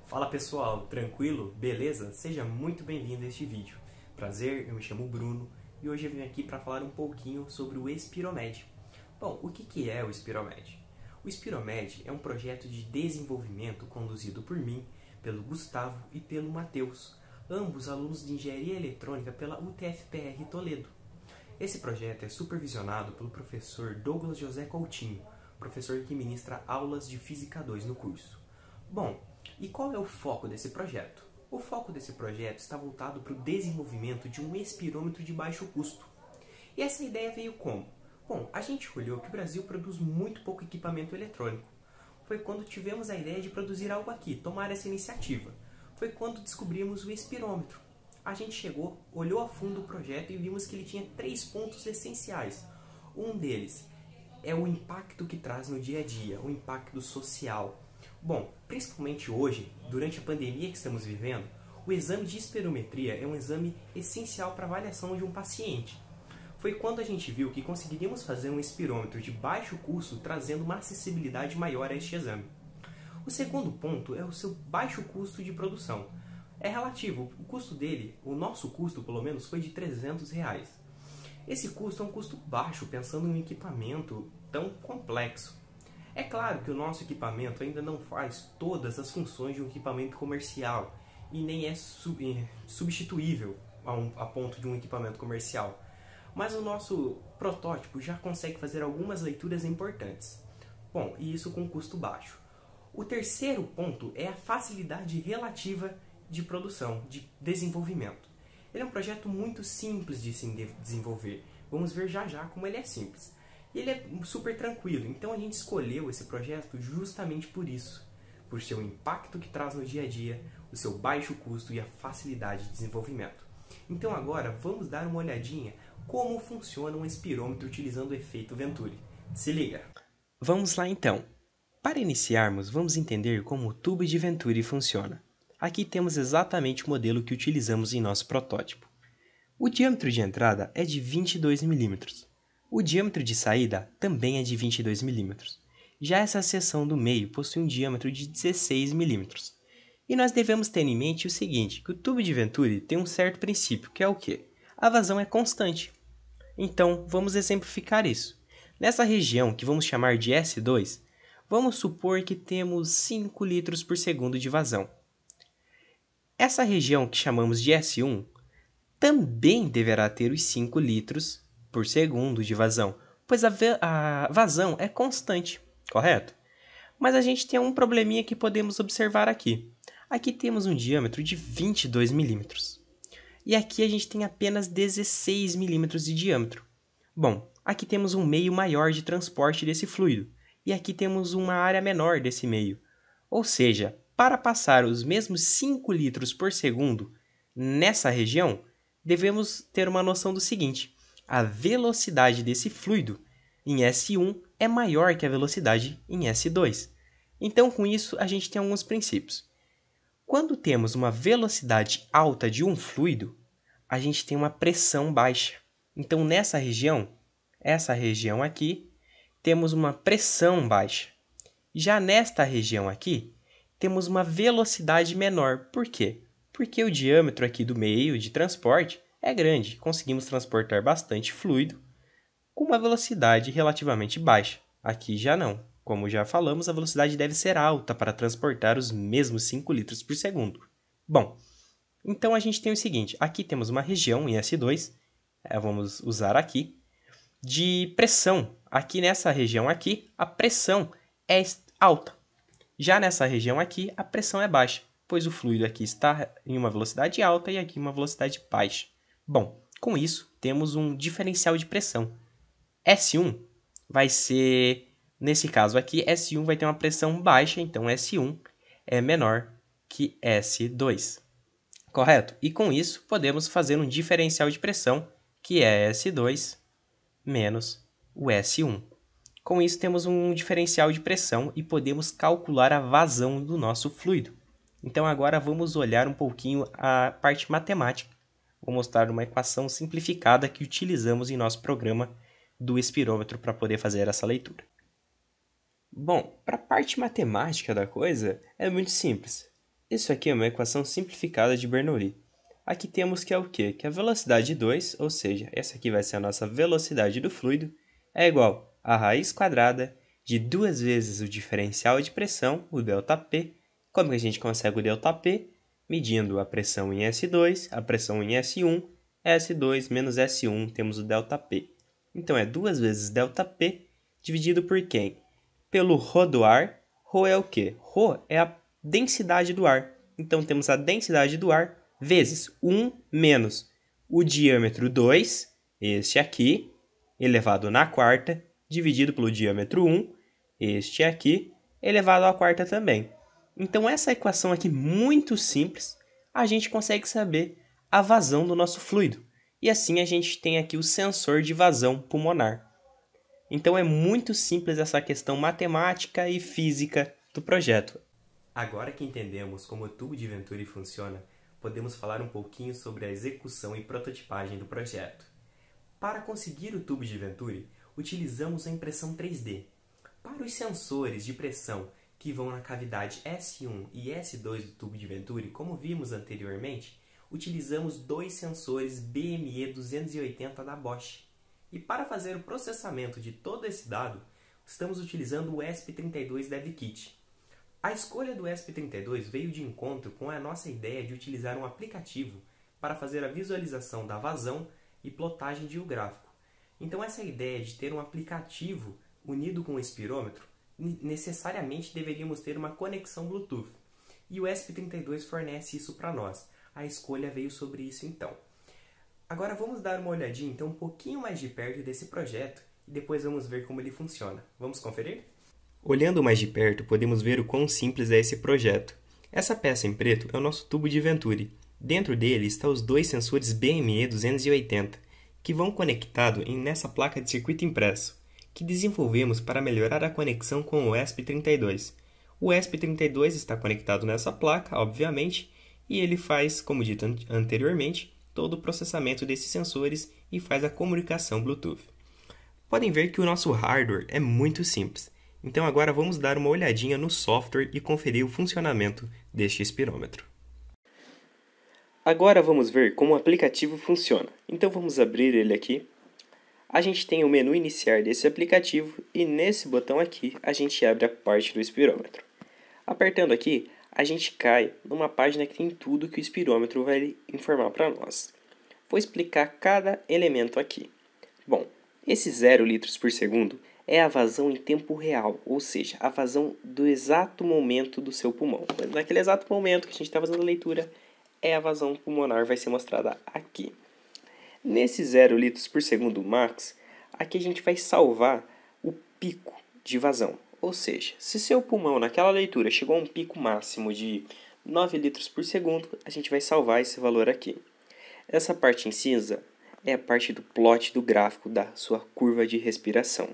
Fala pessoal, tranquilo? Beleza? Seja muito bem-vindo a este vídeo. Prazer, eu me chamo Bruno e hoje eu vim aqui para falar um pouquinho sobre o Espiromed. Bom, o que é o Espiromed? O Espiromed é um projeto de desenvolvimento conduzido por mim, pelo Gustavo e pelo Matheus, ambos alunos de Engenharia Eletrônica pela UTFPR Toledo. Esse projeto é supervisionado pelo professor Douglas José Coutinho, professor que ministra aulas de Física 2 no curso. Bom, e qual é o foco desse projeto? O foco desse projeto está voltado para o desenvolvimento de um espirômetro de baixo custo. E essa ideia veio como? Bom, a gente olhou que o Brasil produz muito pouco equipamento eletrônico. Foi quando tivemos a ideia de produzir algo aqui, tomar essa iniciativa. Foi quando descobrimos o espirômetro. A gente chegou, olhou a fundo o projeto e vimos que ele tinha 3 pontos essenciais. Um deles é o impacto que traz no dia a dia, o impacto social. Bom, principalmente hoje, durante a pandemia que estamos vivendo, o exame de espirometria é um exame essencial para a avaliação de um paciente. Foi quando a gente viu que conseguiríamos fazer um espirômetro de baixo custo, trazendo uma acessibilidade maior a este exame. O segundo ponto é o seu baixo custo de produção. É relativo, o custo dele, o nosso custo pelo menos, foi de R$300. Esse custo é um custo baixo, pensando em um equipamento tão complexo. É claro que o nosso equipamento ainda não faz todas as funções de um equipamento comercial e nem é substituível a ponto de um equipamento comercial. Mas o nosso protótipo já consegue fazer algumas leituras importantes. Bom, e isso com custo baixo. O terceiro ponto é a facilidade relativa de produção, de desenvolvimento. Ele é um projeto muito simples de se desenvolver. Vamos ver já já como ele é simples. E ele é super tranquilo, então a gente escolheu esse projeto justamente por isso. Por seu impacto que traz no dia a dia, o seu baixo custo e a facilidade de desenvolvimento. Então agora vamos dar uma olhadinha como funciona um espirômetro utilizando o efeito Venturi. Se liga! Vamos lá então. Para iniciarmos, vamos entender como o tubo de Venturi funciona. Aqui temos exatamente o modelo que utilizamos em nosso protótipo. O diâmetro de entrada é de 22 mm. O diâmetro de saída também é de 22 mm. Já essa seção do meio possui um diâmetro de 16 mm. E nós devemos ter em mente o seguinte, que o tubo de Venturi tem um certo princípio, que é o quê? A vazão é constante. Então, vamos exemplificar isso. Nessa região, que vamos chamar de S2, vamos supor que temos 5 litros por segundo de vazão. Essa região que chamamos de S1 também deverá ter os 5 litros por segundo de vazão, pois a vazão é constante, correto? Mas a gente tem um probleminha que podemos observar aqui. Aqui temos um diâmetro de 22 mm. E aqui a gente tem apenas 16 mm de diâmetro. Bom, aqui temos um meio maior de transporte desse fluido. E aqui temos uma área menor desse meio. Ou seja, para passar os mesmos 5 litros por segundo nessa região, devemos ter uma noção do seguinte: a velocidade desse fluido em S1 é maior que a velocidade em S2. Então, com isso, a gente tem alguns princípios. Quando temos uma velocidade alta de um fluido, a gente tem uma pressão baixa. Então, nessa região, essa região aqui, temos uma pressão baixa. Já nesta região aqui, temos uma velocidade menor. Por quê? Porque o diâmetro aqui do meio de transporte é grande. Conseguimos transportar bastante fluido com uma velocidade relativamente baixa. Aqui já não. Como já falamos, a velocidade deve ser alta para transportar os mesmos 5 litros por segundo. Bom, então a gente tem o seguinte. Aqui temos uma região em S2, vamos usar aqui, de pressão. Aqui nessa região aqui, a pressão é alta. Já nessa região aqui, a pressão é baixa, pois o fluido aqui está em uma velocidade alta e aqui uma velocidade baixa. Bom, com isso, temos um diferencial de pressão. S1 vai ser, nesse caso aqui, S1 vai ter uma pressão baixa, então S1 é menor que S2. Correto? E com isso, podemos fazer um diferencial de pressão, que é S2 menos o S1. Com isso, temos um diferencial de pressão e podemos calcular a vazão do nosso fluido. Então, agora vamos olhar um pouquinho a parte matemática. Vou mostrar uma equação simplificada que utilizamos em nosso programa do espirômetro para poder fazer essa leitura. Bom, para a parte matemática da coisa, é muito simples. Isso aqui é uma equação simplificada de Bernoulli. Aqui temos que é o quê? Que a velocidade 2, ou seja, essa aqui vai ser a nossa velocidade do fluido, é igual a raiz quadrada de 2 vezes o diferencial de pressão, o ΔP. Como que a gente consegue o ΔP? Medindo a pressão em S2, a pressão em S1, S2 menos S1, temos o ΔP. Então, é 2 vezes ΔP dividido por quem? Pelo ρ do ar. Ρ é o quê? Ρ é a densidade do ar. Então, temos a densidade do ar vezes 1 menos o diâmetro 2, este aqui, elevado na quarta, dividido pelo diâmetro 1, este aqui, elevado à quarta também. Então, essa equação aqui, muito simples, a gente consegue saber a vazão do nosso fluido. E assim a gente tem aqui o sensor de vazão pulmonar. Então, é muito simples essa questão matemática e física do projeto. Agora que entendemos como o tubo de Venturi funciona, podemos falar um pouquinho sobre a execução e prototipagem do projeto. Para conseguir o tubo de Venturi, utilizamos a impressão 3D. Para os sensores de pressão que vão na cavidade S1 e S2 do tubo de Venturi, como vimos anteriormente, utilizamos dois sensores BME 280 da Bosch. E para fazer o processamento de todo esse dado, estamos utilizando o ESP32 DevKit. A escolha do ESP32 veio de encontro com a nossa ideia de utilizar um aplicativo para fazer a visualização da vazão e plotagem de um gráfico. Então, essa ideia de ter um aplicativo unido com o espirômetro, necessariamente deveríamos ter uma conexão Bluetooth. E o ESP32 fornece isso para nós. A escolha veio sobre isso então. Agora vamos dar uma olhadinha então um pouquinho mais de perto desse projeto e depois vamos ver como ele funciona. Vamos conferir? Olhando mais de perto, podemos ver o quão simples é esse projeto. Essa peça em preto é o nosso tubo de Venturi. Dentro dele estão os dois sensores BME 280, que vão conectados nessa placa de circuito impresso, que desenvolvemos para melhorar a conexão com o ESP32. O ESP32 está conectado nessa placa, obviamente, e ele faz, como dito anteriormente, todo o processamento desses sensores e faz a comunicação Bluetooth. Podem ver que o nosso hardware é muito simples. Então agora vamos dar uma olhadinha no software e conferir o funcionamento deste espirômetro. Agora vamos ver como o aplicativo funciona. Então vamos abrir ele aqui. A gente tem o menu iniciar desse aplicativo e nesse botão aqui a gente abre a parte do espirômetro. Apertando aqui, a gente cai numa página que tem tudo que o espirômetro vai informar para nós. Vou explicar cada elemento aqui. Bom, esse 0 litros por segundo é a vazão em tempo real, ou seja, a vazão do exato momento do seu pulmão. Naquele exato momento que a gente está fazendo a leitura, a vazão pulmonar vai ser mostrada aqui. Nesse 0 litros por segundo max, aqui a gente vai salvar o pico de vazão. Ou seja, se seu pulmão naquela leitura chegou a um pico máximo de 9 litros por segundo, a gente vai salvar esse valor aqui. Essa parte em cinza é a parte do plot do gráfico da sua curva de respiração.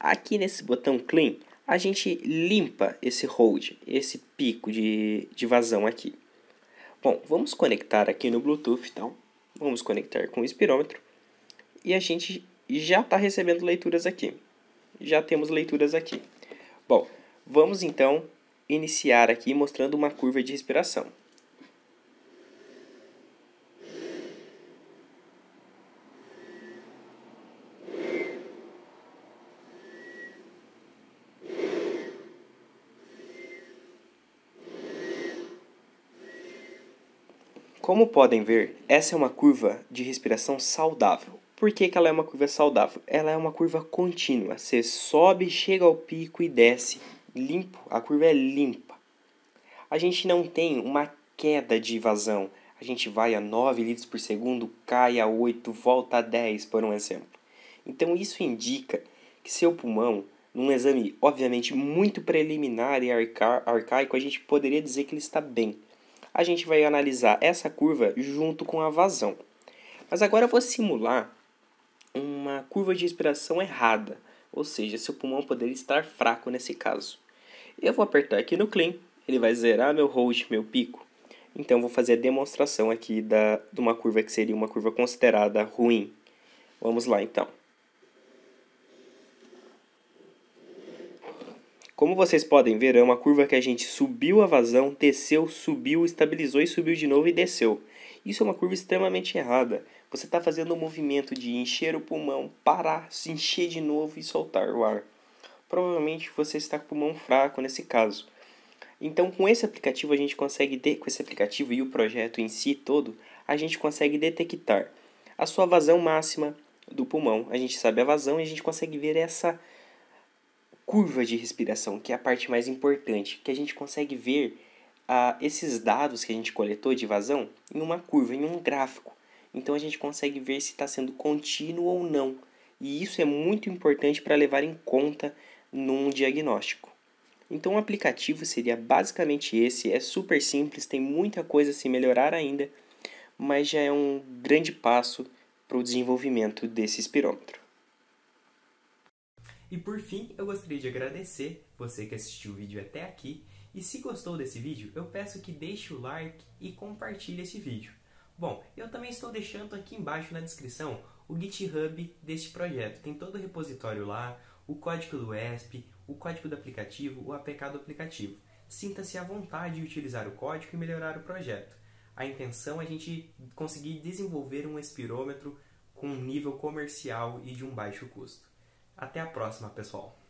Aqui nesse botão Clean, a gente limpa esse hold, esse pico de vazão aqui. Bom, vamos conectar aqui no Bluetooth, então. Vamos conectar com o espirômetro. E a gente já está recebendo leituras aqui. Já temos leituras aqui. Bom, vamos então iniciar aqui mostrando uma curva de respiração. Como podem ver, essa é uma curva de respiração saudável. Por que ela é uma curva saudável? Ela é uma curva contínua. Você sobe, chega ao pico e desce. Limpo, a curva é limpa. A gente não tem uma queda de vazão. A gente vai a 9 litros por segundo, cai a 8, volta a 10, por um exemplo. Então isso indica que seu pulmão, num exame obviamente muito preliminar e arcaico, a gente poderia dizer que ele está bem. A gente vai analisar essa curva junto com a vazão. Mas agora eu vou simular uma curva de respiração errada, ou seja, seu pulmão poderia estar fraco nesse caso. Eu vou apertar aqui no Clean, ele vai zerar meu hold, meu pico. Então eu vou fazer a demonstração aqui de uma curva que seria uma curva considerada ruim. Vamos lá então. Como vocês podem ver, é uma curva que a gente subiu a vazão, desceu, subiu, estabilizou e subiu de novo e desceu. Isso é uma curva extremamente errada. Você está fazendo um movimento de encher o pulmão, parar, se encher de novo e soltar o ar. Provavelmente você está com o pulmão fraco nesse caso. Então, com esse aplicativo, a gente consegue, com esse aplicativo e o projeto em si todo, a gente consegue detectar a sua vazão máxima do pulmão. A gente sabe a vazão e a gente consegue ver essa curva de respiração, que é a parte mais importante, que a gente consegue ver esses dados que a gente coletou de vazão em uma curva, em um gráfico. Então, a gente consegue ver se está sendo contínuo ou não. E isso é muito importante para levar em conta num diagnóstico. Então o aplicativo seria basicamente esse, é super simples, tem muita coisa a se melhorar ainda, mas já é um grande passo para o desenvolvimento desse espirômetro. E por fim, eu gostaria de agradecer você que assistiu o vídeo até aqui, e se gostou desse vídeo, eu peço que deixe o like e compartilhe esse vídeo. Bom, eu também estou deixando aqui embaixo na descrição o GitHub deste projeto, tem todo o repositório lá, o código do ESP, o código do aplicativo, o APK do aplicativo. Sinta-se à vontade de utilizar o código e melhorar o projeto. A intenção é a gente conseguir desenvolver um espirômetro com um nível comercial e de um baixo custo. Até a próxima, pessoal!